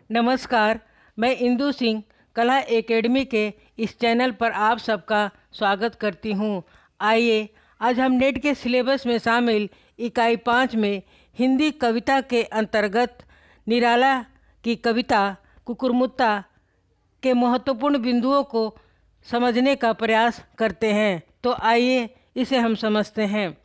नमस्कार। मैं इंदु सिंह कला एकेडमी के इस चैनल पर आप सबका स्वागत करती हूँ। आइए आज हम नेट के सिलेबस में शामिल इकाई 5 में हिंदी कविता के अंतर्गत निराला की कविता कुकुरमुत्ता के महत्वपूर्ण बिंदुओं को समझने का प्रयास करते हैं। तो आइए इसे हम समझते हैं।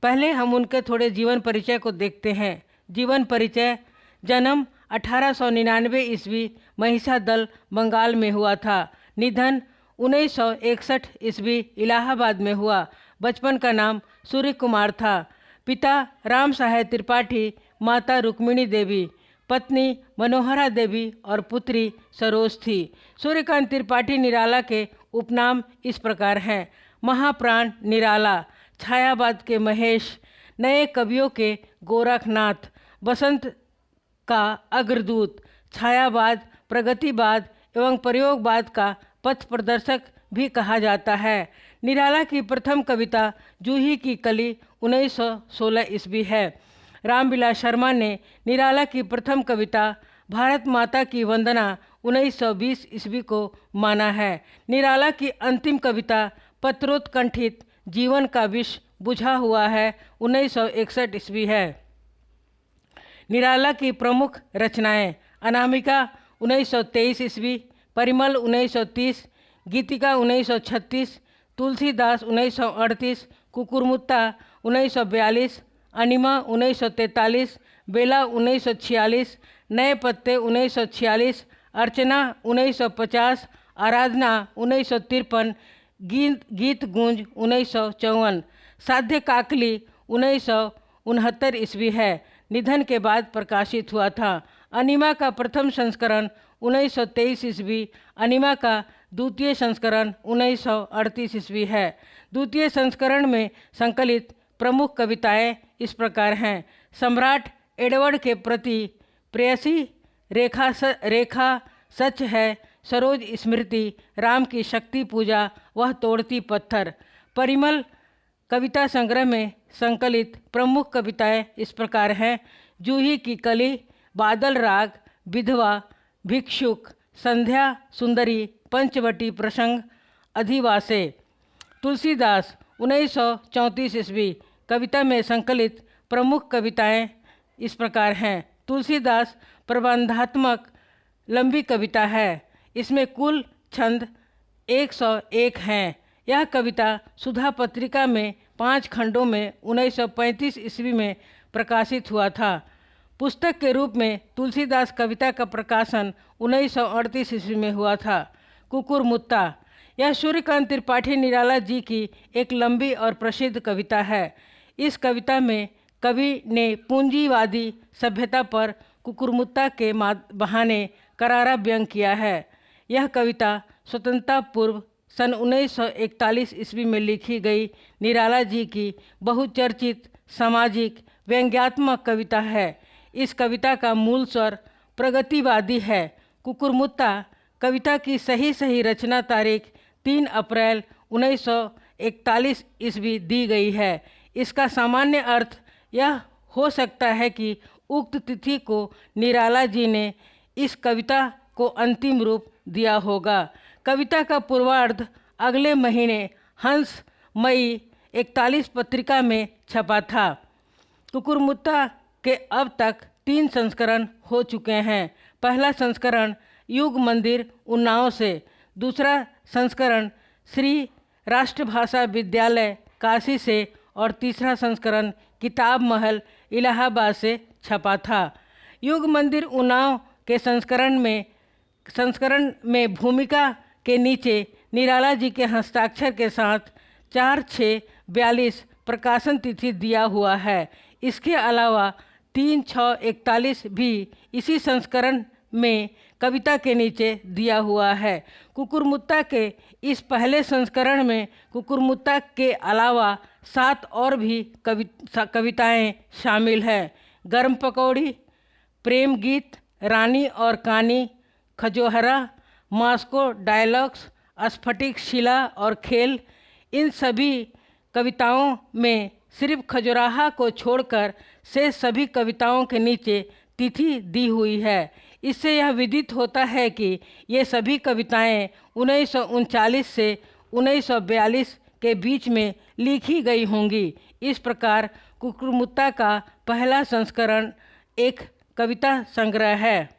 पहले हम उनके थोड़े जीवन परिचय को देखते हैं। जीवन परिचय: जन्म 1899 ईस्वी महिषादल बंगाल में हुआ था। निधन 1961 ईस्वी इलाहाबाद में हुआ। बचपन का नाम सूर्य कुमार था। पिता राम सहाय त्रिपाठी, माता रुक्मिणी देवी, पत्नी मनोहरा देवी और पुत्री सरोज थी। सूर्यकांत त्रिपाठी निराला के उपनाम इस प्रकार हैं: महाप्राण निराला, छायावाद के महेश, नए कवियों के गोरखनाथ, बसंत का अग्रदूत, छायावाद, प्रगतिवाद एवं प्रयोगवाद का पथ प्रदर्शक भी कहा जाता है। निराला की प्रथम कविता जूही की कली 1916 ईस्वी है। रामविलास शर्मा ने निराला की प्रथम कविता भारत माता की वंदना 1920 ईस्वी को माना है। निराला की अंतिम कविता पत्रोत्कंठित जीवन का विष बुझा हुआ है 1961 ईस्वी है। निराला की प्रमुख रचनाएं: अनामिका 1923 ईस्वी, परिमल 1930, गीतिका 1936, तुलसीदास 1938, कुकुरमुत्ता 1942, अनिमा 1943, बेला 1946, नए पत्ते 1946, अर्चना 1950, आराधना 1953, गीत गूंज 1954, साध्य काकली 1969 ईस्वी है। निधन के बाद प्रकाशित हुआ था। अनिमा का प्रथम संस्करण 1923 ईस्वी, अनिमा का द्वितीय संस्करण 1938 ईस्वी है। द्वितीय संस्करण में संकलित प्रमुख कविताएं इस प्रकार हैं: सम्राट एडवर्ड के प्रति, प्रेयसी, रेखा सच है, सरोज स्मृति, राम की शक्ति पूजा, वह तोड़ती पत्थर। परिमल कविता संग्रह में संकलित प्रमुख कविताएं इस प्रकार हैं: जूही की कली, बादल राग, विधवा, भिक्षुक, संध्या सुंदरी, पंचवटी प्रसंग, अधिवासे। तुलसीदास 1934 ईस्वी कविता में संकलित प्रमुख कविताएं इस प्रकार हैं: तुलसीदास प्रबंधात्मक लंबी कविता है। इसमें कुल छंद 101 हैं। यह कविता सुधा पत्रिका में 5 खंडों में 1935 ईस्वी में प्रकाशित हुआ था। पुस्तक के रूप में तुलसीदास कविता का प्रकाशन 1938 ईस्वी में हुआ था। कुकुरमुत्ता: यह सूर्यकांत त्रिपाठी निराला जी की एक लंबी और प्रसिद्ध कविता है। इस कविता में कवि ने पूंजीवादी सभ्यता पर कुकुरमुत्ता के बहाने करारा व्यंग किया है। यह कविता स्वतंत्रता पूर्व सन 1941 ईस्वी में लिखी गई निराला जी की बहुचर्चित सामाजिक व्यंग्यात्मक कविता है। इस कविता का मूल स्वर प्रगतिवादी है। कुकुरमुत्ता कविता की सही रचना तारीख 3 अप्रैल 1941 ईस्वी दी गई है। इसका सामान्य अर्थ यह हो सकता है कि उक्त तिथि को निराला जी ने इस कविता को अंतिम रूप दिया होगा। कविता का पूर्वार्ध अगले महीने हंस मई 41 पत्रिका में छपा था। कुकुरमुत्ता के अब तक 3 संस्करण हो चुके हैं। पहला संस्करण युग मंदिर उन्नाव से, दूसरा संस्करण श्री राष्ट्रभाषा विद्यालय काशी से और तीसरा संस्करण किताब महल इलाहाबाद से छपा था। युग मंदिर उन्नाव के संस्करण में भूमिका के नीचे निराला जी के हस्ताक्षर के साथ 4/6/42 प्रकाशन तिथि दिया हुआ है। इसके अलावा 3/6/41 भी इसी संस्करण में कविता के नीचे दिया हुआ है। कुकुरमुत्ता के इस पहले संस्करण में कुकुरमुत्ता के अलावा 7 और भी कविताएं शामिल हैं: गर्म पकौड़ी, प्रेम गीत, रानी और कानी, खजोहरा, मास्को डायलॉग्स, स्फटिक शिला और खेल। इन सभी कविताओं में सिर्फ खजुराहा को छोड़कर से सभी कविताओं के नीचे तिथि दी हुई है। इससे यह विदित होता है कि ये सभी कविताएं 1939 से 1942 के बीच में लिखी गई होंगी। इस प्रकार कुकुरमुत्ता का पहला संस्करण एक कविता संग्रह है।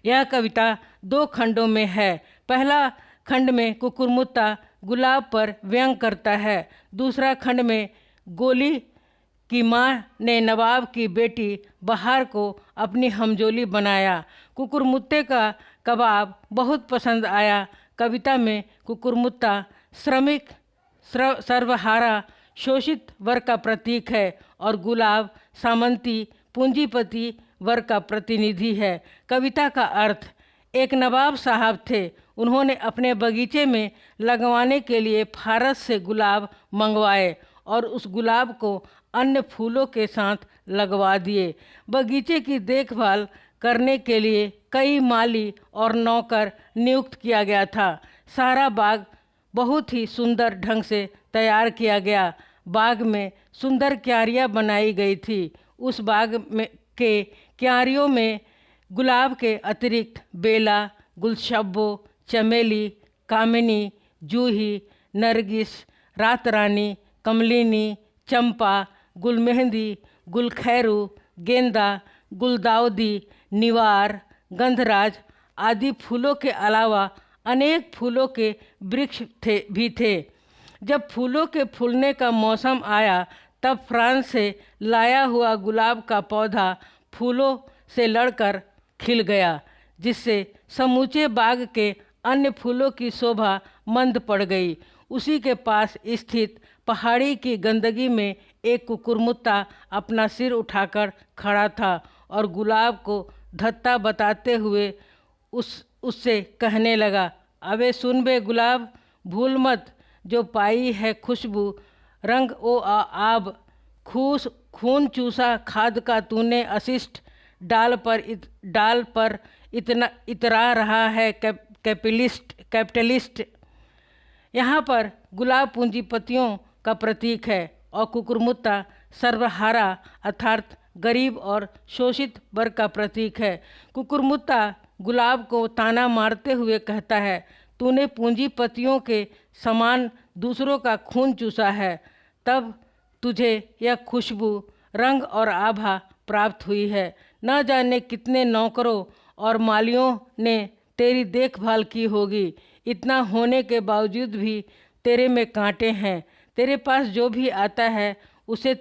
यह कविता 2 खंडों में है। पहला खंड में कुकुरमुत्ता गुलाब पर व्यंग करता है। दूसरा खंड में गोली की माँ ने नवाब की बेटी बहार को अपनी हमजोली बनाया। कुकुरमुत्ते का कबाब बहुत पसंद आया। कविता में कुकुरमुत्ता श्रमिक, सर्वहारा, शोषित वर्ग का प्रतीक है और गुलाब सामंती, पूंजीपति वर्ग का प्रतिनिधि है। कविता का अर्थ: एक नवाब साहब थे। उन्होंने अपने बगीचे में लगवाने के लिए फारस से गुलाब मंगवाए और उस गुलाब को अन्य फूलों के साथ लगवा दिए। बगीचे की देखभाल करने के लिए कई माली और नौकर नियुक्त किया गया था। सारा बाग बहुत ही सुंदर ढंग से तैयार किया गया। बाग में सुंदर क्यारियाँ बनाई गई थी। उस बाग में के क्यारियों में गुलाब के अतिरिक्त बेला, गुलशब्बो, चमेली, कामिनी, जूही, नरगिस, रात रानी, कमलिनी, चंपा, गुलमेहंदी, गुलखैरू, गेंदा, गुलदाउदी, निवार, गंधराज आदि फूलों के अलावा अनेक फूलों के वृक्ष भी थे। जब फूलों के फूलने का मौसम आया तब फ्रांस से लाया हुआ गुलाब का पौधा फूलों से लड़कर खिल गया, जिससे समूचे बाग के अन्य फूलों की शोभा मंद पड़ गई। उसी के पास स्थित पहाड़ी की गंदगी में एक कुकुरमुत्ता अपना सिर उठाकर खड़ा था और गुलाब को धत्ता बताते हुए उससे कहने लगा, अबे सुन बे गुलाब, भूल मत जो पाई है खुशबू, रंग ओ आब, खून चूसा खाद का तूने अशिष्ट, डाल पर इतना इतरा रहा है कैपिटलिस्ट। यहाँ पर गुलाब पूंजीपतियों का प्रतीक है और कुकुरमुत्ता सर्वहारा अर्थात गरीब और शोषित वर्ग का प्रतीक है। कुकुरमुत्ता गुलाब को ताना मारते हुए कहता है, तूने पूंजीपतियों के समान दूसरों का खून चूसा है, तब तुझे यह खुशबू, रंग और आभा प्राप्त हुई है। न जाने कितने नौकरों और मालियों ने तेरी देखभाल की होगी। इतना होने के बावजूद भी तेरे में कांटे हैं। तेरे पास जो भी आता है उसे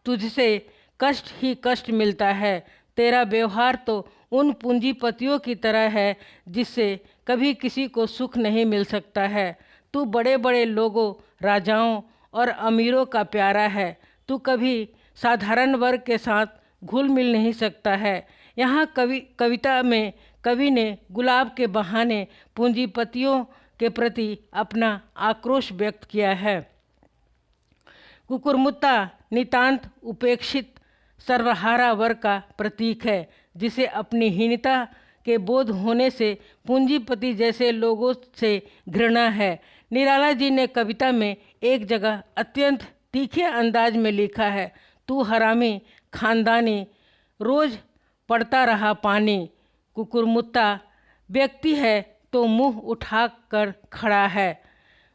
तुझसे कष्ट ही कष्ट मिलता है। तेरा व्यवहार तो उन पूंजीपतियों की तरह है जिससे कभी किसी को सुख नहीं मिल सकता है। तू बड़े बड़े लोगों, राजाओं और अमीरों का प्यारा है। तू कभी साधारण वर्ग के साथ घुल मिल नहीं सकता है। यहाँ कविता में कवि ने गुलाब के बहाने पूंजीपतियों के प्रति अपना आक्रोश व्यक्त किया है। कुकुरमुत्ता नितांत उपेक्षित सर्वहारा वर्ग का प्रतीक है, जिसे अपनी हीनता के बोध होने से पूंजीपति जैसे लोगों से घृणा है। निराला जी ने कविता में एक जगह अत्यंत तीखे अंदाज में लिखा है, तू हरामी खानदानी, रोज पड़ता रहा पानी। कुकुरमुत्ता व्यक्ति है तो मुंह उठा कर खड़ा है,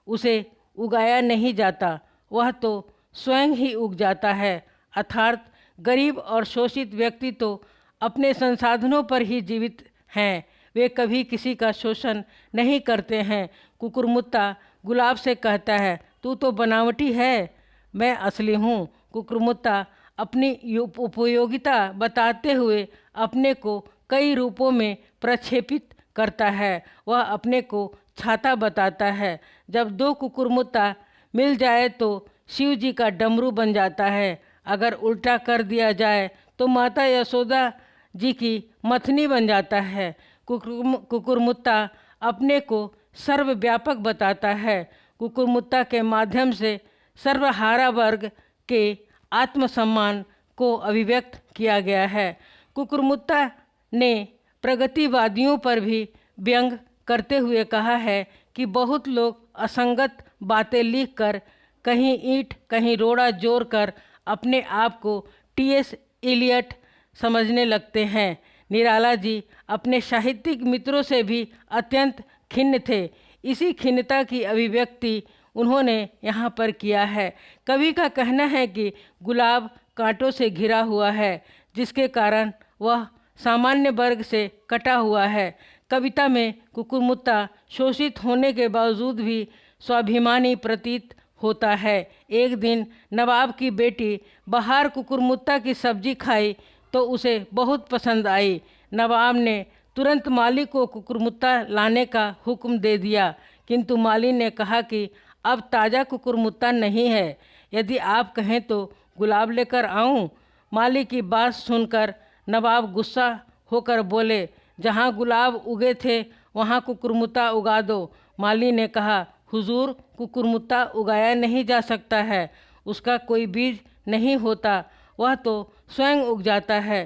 उसे उगाया नहीं जाता, वह तो स्वयं ही उग जाता है। अर्थात गरीब और शोषित व्यक्ति तो अपने संसाधनों पर ही जीवित हैं, वे कभी किसी का शोषण नहीं करते हैं। कुकुरमुत्ता गुलाब से कहता है, तू तो बनावटी है, मैं असली हूँ। कुकुरमुत्ता अपनी उपयोगिता बताते हुए अपने को कई रूपों में प्रक्षेपित करता है। वह अपने को छाता बताता है। जब 2 कुकुरमुत्ता मिल जाए तो शिव जी का डमरू बन जाता है। अगर उल्टा कर दिया जाए तो माता यशोदा जी की मथनी बन जाता है। कुकुरमुत्ता अपने को सर्वव्यापक बताता है। कुकुरमुत्ता के माध्यम से सर्वहारा वर्ग के आत्मसम्मान को अभिव्यक्त किया गया है। कुकुरमुत्ता ने प्रगतिवादियों पर भी व्यंग करते हुए कहा है कि बहुत लोग असंगत बातें लिखकर कहीं ईंट कहीं रोड़ा जोड़कर अपने आप को टी.एस. इलियट समझने लगते हैं। निराला जी अपने साहित्यिक मित्रों से भी अत्यंत खिन्न थे। इसी खिन्नता की अभिव्यक्ति उन्होंने यहाँ पर किया है। कवि का कहना है कि गुलाब कांटों से घिरा हुआ है, जिसके कारण वह सामान्य वर्ग से कटा हुआ है। कविता में कुकुरमुत्ता शोषित होने के बावजूद भी स्वाभिमानी प्रतीत होता है। एक दिन नवाब की बेटी बाहर कुकुरमुत्ता की सब्जी खाई तो उसे बहुत पसंद आई। नवाब ने तुरंत माली को कुकुरमुत्ता लाने का हुक्म दे दिया, किंतु माली ने कहा कि अब ताज़ा कुकुरमुत्ता नहीं है, यदि आप कहें तो गुलाब लेकर आऊं। माली की बात सुनकर नवाब गुस्सा होकर बोले, जहाँ गुलाब उगे थे वहाँ कुकुरमुत्ता उगा दो। माली ने कहा, हुजूर, कुकुरमुत्ता उगाया नहीं जा सकता है, उसका कोई बीज नहीं होता, वह तो स्वयं उग जाता है।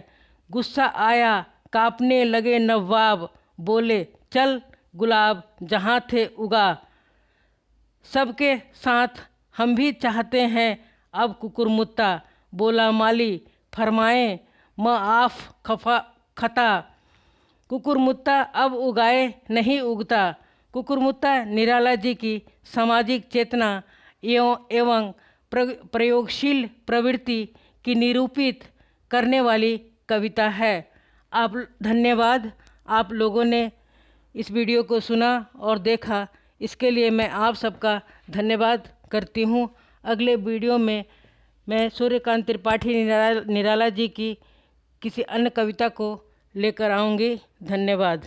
गुस्सा आया, कांपने लगे नवाब, बोले, चल गुलाब जहाँ थे उगा, सबके साथ हम भी चाहते हैं अब कुकुरमुत्ता। बोला माली, फरमाएं म आफ खफा खता, कुकुरमुत्ता अब उगाए नहीं उगता। कुकुरमुत्ता निराला जी की सामाजिक चेतना एवं प्रयोगशील प्रवृत्ति की निरूपित करने वाली कविता है। आप धन्यवाद, आप लोगों ने इस वीडियो को सुना और देखा, इसके लिए मैं आप सबका धन्यवाद करती हूँ। अगले वीडियो में मैं सूर्यकांत त्रिपाठी निराला जी की किसी अन्य कविता को लेकर आऊँगी। धन्यवाद।